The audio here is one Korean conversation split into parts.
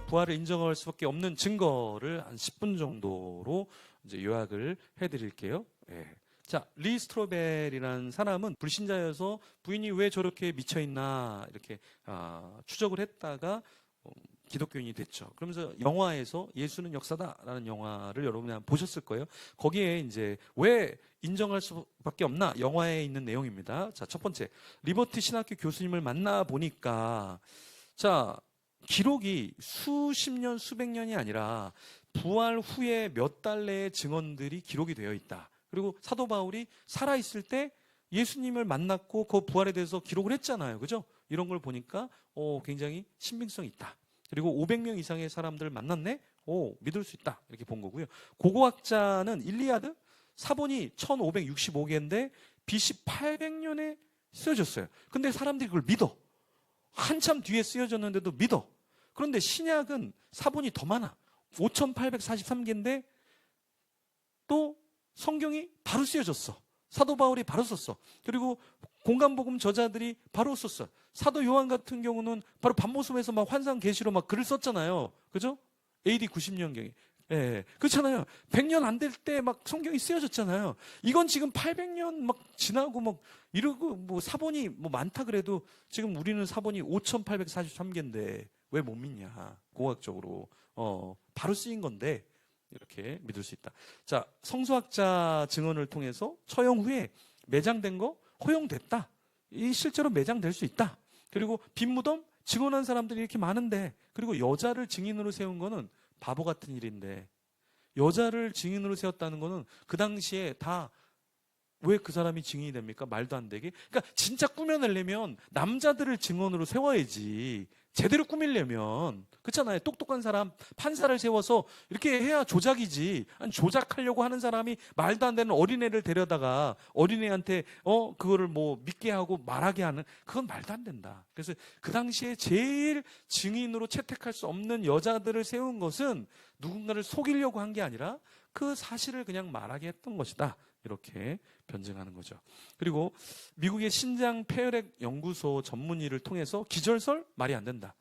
부활을 인정할 수밖에 없는 증거를 한 10분 정도로 이제 요약을 해드릴게요. 예. 자, 리 스트로벨이라는 사람은 불신자여서 부인이 왜 저렇게 미쳐있나 이렇게 추적을 했다가 기독교인이 됐죠. 그러면서 영화에서 예수는 역사다라는 영화를 여러분이 한번 보셨을 거예요. 거기에 이제 왜 인정할 수밖에 없나 영화에 있는 내용입니다. 자, 첫 번째, 리버티 신학교 교수님을 만나 보니까 자, 기록이 수십 년, 수백 년이 아니라 부활 후에 몇 달 내의 증언들이 기록이 되어 있다. 그리고 사도 바울이 살아있을 때 예수님을 만났고 그 부활에 대해서 기록을 했잖아요. 그죠? 이런 걸 보니까 굉장히 신빙성이 있다. 그리고 500명 이상의 사람들을 만났네? 믿을 수 있다. 이렇게 본 거고요. 고고학자는 일리아드 사본이 1565개인데 BC 800년에 쓰여졌어요. 근데 사람들이 그걸 믿어. 한참 뒤에 쓰여졌는데도 믿어. 그런데 신약은 사본이 더 많아. 5843개인데 또 성경이 바로 쓰여졌어. 사도 바울이 바로 썼어. 그리고 공간복음 저자들이 바로 썼어. 사도 요한 같은 경우는 바로 밤모습에서 막 환상 계시로 막 글을 썼잖아요. 그죠? AD 90년경에. 예, 그렇잖아요. 100년 안 될 때 막 성경이 쓰여졌잖아요. 이건 지금 800년 막 지나고 막 이러고 뭐 사본이 뭐 많다 그래도 지금 우리는 사본이 5843개인데 왜 못 믿냐. 공학적으로. 바로 쓰인 건데 이렇게 믿을 수 있다. 자, 성수학자 증언을 통해서 처형 후에 매장된 거 허용됐다. 이 실제로 매장될 수 있다. 그리고 빈 무덤 증언한 사람들이 이렇게 많은데 그리고 여자를 증인으로 세운 거는 바보 같은 일인데 여자를 증인으로 세웠다는 거는 그 당시에 다 왜 그 사람이 증인이 됩니까? 말도 안 되게. 그러니까 진짜 꾸며내려면 남자들을 증언으로 세워야지. 제대로 꾸미려면 그렇잖아요. 똑똑한 사람 판사를 세워서 이렇게 해야 조작이지. 아니, 조작하려고 하는 사람이 말도 안 되는 어린애를 데려다가 어린애한테 그거를 뭐 믿게 하고 말하게 하는 그건 말도 안 된다. 그래서 그 당시에 제일 증인으로 채택할 수 없는 여자들을 세운 것은 누군가를 속이려고 한 게 아니라 그 사실을 그냥 말하게 했던 것이다. 이렇게 변증하는 거죠. 그리고 미국의 신장 폐혈액 연구소 전문의를 통해서 기절설 말이 안 된다.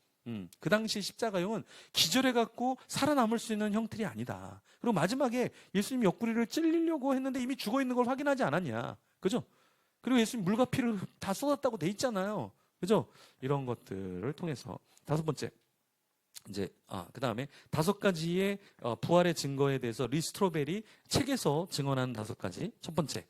그 당시 십자가형은 기절해갖고 살아남을 수 있는 형틀이 아니다. 그리고 마지막에 예수님 옆구리를 찔리려고 했는데 이미 죽어 있는 걸 확인하지 않았냐. 그죠? 그리고 예수님 물과 피를 다 쏟았다고 돼 있잖아요. 그죠? 이런 것들을 통해서 다섯 번째. 이제 그 다음에 5가지의 부활의 증거에 대해서 리 스트로벨이 책에서 증언하는 5가지. 첫 번째,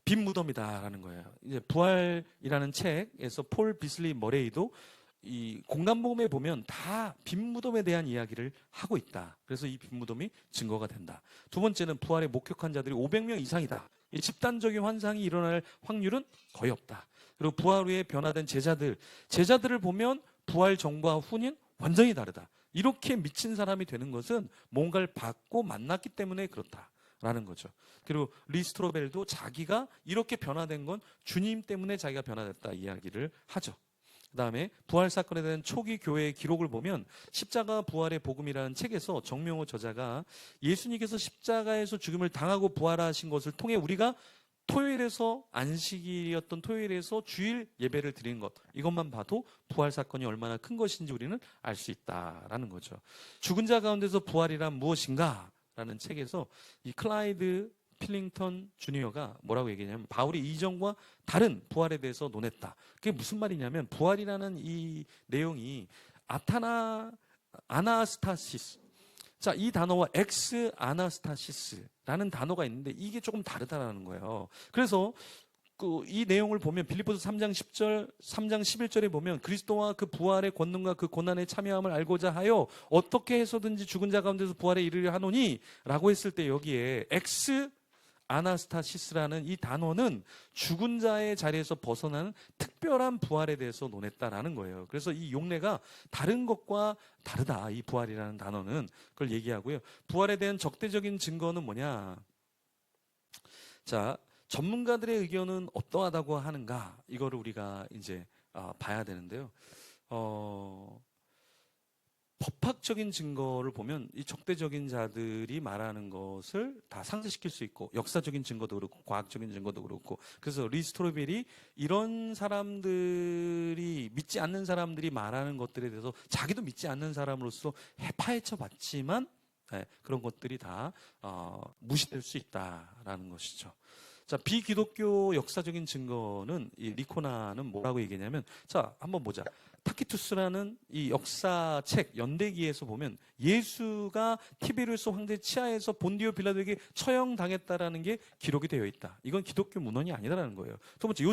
빈 무덤이다라는 거예요. 이제 부활이라는 책에서 폴 비슬리 머레이도 이 공간복음에 보면 다 빈 무덤에 대한 이야기를 하고 있다. 그래서 이 빈 무덤이 증거가 된다. 두 번째는 부활에 목격한 자들이 500명 이상이다. 이 집단적인 환상이 일어날 확률은 거의 없다. 그리고 부활 후에 변화된 제자들을 보면 부활 전과 후는 완전히 다르다. 이렇게 미친 사람이 되는 것은 뭔가를 받고 만났기 때문에 그렇다라는 거죠. 그리고 리 스트로벨도 자기가 이렇게 변화된 건 주님 때문에 자기가 변화됐다 이야기를 하죠. 그 다음에 부활 사건에 대한 초기 교회의 기록을 보면 십자가 부활의 복음이라는 책에서 정명호 저자가 예수님께서 십자가에서 죽음을 당하고 부활하신 것을 통해 우리가 토요일에서 안식일이었던 토요일에서 주일 예배를 드리는 것 이것만 봐도 부활 사건이 얼마나 큰 것인지 우리는 알 수 있다라는 거죠. 죽은 자 가운데서 부활이란 무엇인가? 라는 책에서 이 클라이드 필링턴 주니어가 뭐라고 얘기했냐면 바울이 이전과 다른 부활에 대해서 논했다. 그게 무슨 말이냐면 부활이라는 이 내용이 아나스타시스 자, 이 단어와 엑스 아나스타시스라는 단어가 있는데 이게 조금 다르다라는 거예요. 그래서 이 내용을 보면 빌립보서 3장 10절, 3장 11절에 보면 그리스도와 그 부활의 권능과 그 고난에 참여함을 알고자 하여 어떻게 해서든지 죽은 자 가운데서 부활에 이르려 하노니 라고 했을 때 여기에 엑스 아나스타시스라는 이 단어는 죽은 자의 자리에서 벗어나는 특별한 부활에 대해서 논했다라는 거예요. 그래서 이 용례가 다른 것과 다르다. 이 부활이라는 단어는 그걸 얘기하고요. 부활에 대한 적대적인 증거는 뭐냐? 자, 전문가들의 의견은 어떠하다고 하는가? 이거를 우리가 이제 봐야 되는데요. 법학적인 증거를 보면 이 적대적인 자들이 말하는 것을 다 상쇄시킬 수 있고, 역사적인 증거도 그렇고 과학적인 증거도 그렇고, 그래서 리 스트로벨이 이런 사람들이, 믿지 않는 사람들이 말하는 것들에 대해서 자기도 믿지 않는 사람으로서 파헤쳐 봤지만, 그런 것들이 다 무시될 수 있다라는 것이죠. 자, 비기독교 역사적인 증거는, 이 리코나는 뭐라고 얘기냐면, 자, 한번 보자. 타키투스라는 이 역사책 연대기에서 보면 예수가 티베리우스 황제 치하에서 본디오 빌라도에게 처형당했다라는 게 기록이 되어 있다. 이건 기독교 문헌이 아니다라는 거예요. 두 번째,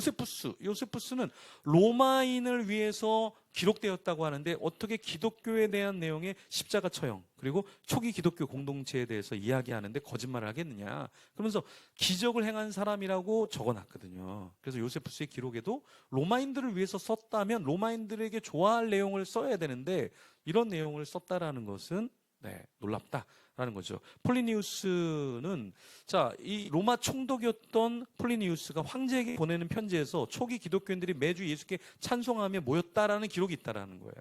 요세푸스는 로마인을 위해서 기록되었다고 하는데, 어떻게 기독교에 대한 내용의 십자가 처형, 그리고 초기 기독교 공동체에 대해서 이야기하는데 거짓말을 하겠느냐, 그러면서 기적을 행한 사람이라고 적어놨거든요. 그래서 요세푸스의 기록에도 로마인들을 위해서 썼다면 로마인들에게 좋아할 내용을 써야 되는데, 이런 내용을 썼다라는 것은 놀랍다라는 거죠. 폴리니우스는, 자, 이 로마 총독이었던 폴리니우스가 황제에게 보내는 편지에서 초기 기독교인들이 매주 예수께 찬송하며 모였다라는 기록이 있다라는 거예요.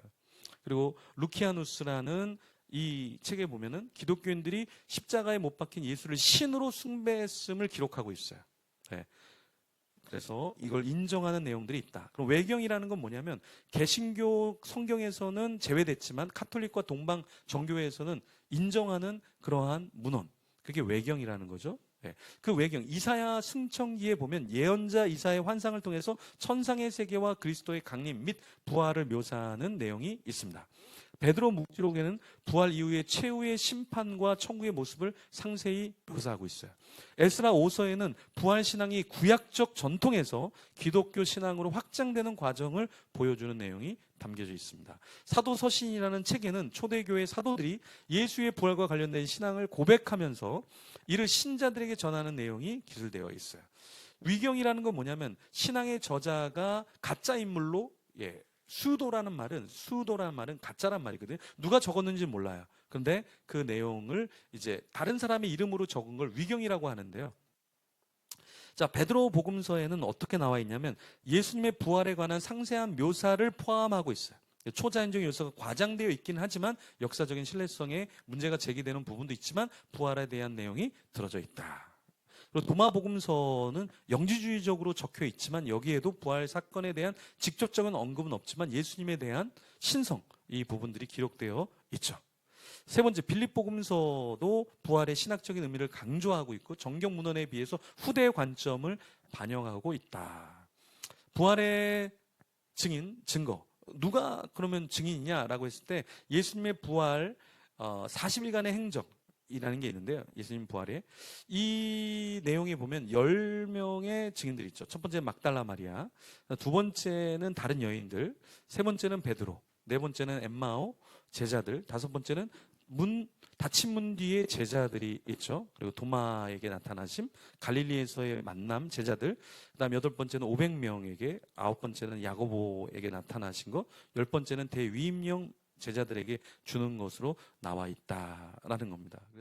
그리고 루키아누스라는 이 책에 보면은 기독교인들이 십자가에 못 박힌 예수를 신으로 숭배했음을 기록하고 있어요. 네. 그래서 이걸 인정하는 내용들이 있다. 그럼 외경이라는 건 뭐냐면, 개신교 성경에서는 제외됐지만 가톨릭과 동방 정교회에서는 인정하는 그러한 문헌, 그게 외경이라는 거죠. 네. 그 외경, 이사야 승천기에 보면 예언자 이사야의 환상을 통해서 천상의 세계와 그리스도의 강림 및 부활을 묘사하는 내용이 있습니다. 베드로 묵지록에는 부활 이후의 최후의 심판과 천국의 모습을 상세히 묘사하고 있어요. 에스라 5서에는 부활 신앙이 구약적 전통에서 기독교 신앙으로 확장되는 과정을 보여주는 내용이 담겨져 있습니다. 사도서신이라는 책에는 초대교회 사도들이 예수의 부활과 관련된 신앙을 고백하면서 이를 신자들에게 전하는 내용이 기술되어 있어요. 위경이라는 건 뭐냐면, 신앙의 저자가 가짜 인물로, 수도라는 말은 가짜란 말이거든요. 누가 적었는지 몰라요. 그런데 그 내용을 이제 다른 사람의 이름으로 적은 걸 위경이라고 하는데요. 자, 베드로 복음서에는 어떻게 나와 있냐면, 예수님의 부활에 관한 상세한 묘사를 포함하고 있어요. 초자연적 요소가 과장되어 있긴 하지만 역사적인 신뢰성에 문제가 제기되는 부분도 있지만 부활에 대한 내용이 들어져 있다. 그리고 도마복음서는 영지주의적으로 적혀 있지만 여기에도 부활 사건에 대한 직접적인 언급은 없지만 예수님에 대한 신성, 이 부분들이 기록되어 있죠. 세 번째, 빌립복음서도 부활의 신학적인 의미를 강조하고 있고 정경 문헌에 비해서 후대의 관점을 반영하고 있다. 부활의 증거, 누가 그러면 증인이냐라고 했을 때, 예수님의 부활 40일간의 행적이라는 게 있는데요. 예수님 부활에 이 내용에 보면 10명의 증인들이 있죠. 첫 번째는 막달라 마리아, 두 번째는 다른 여인들, 세 번째는 베드로, 네 번째는 엠마오 제자들, 다섯 번째는 닫힌 문 뒤에 제자들이 있죠. 그리고 도마에게 나타나심, 갈릴리에서의 만남 제자들, 그다음 여덟 번째는 500명에게, 아홉 번째는 야고보에게 나타나신 것, 열 번째는 대위임령 제자들에게 주는 것으로 나와 있다라는 겁니다. 그래서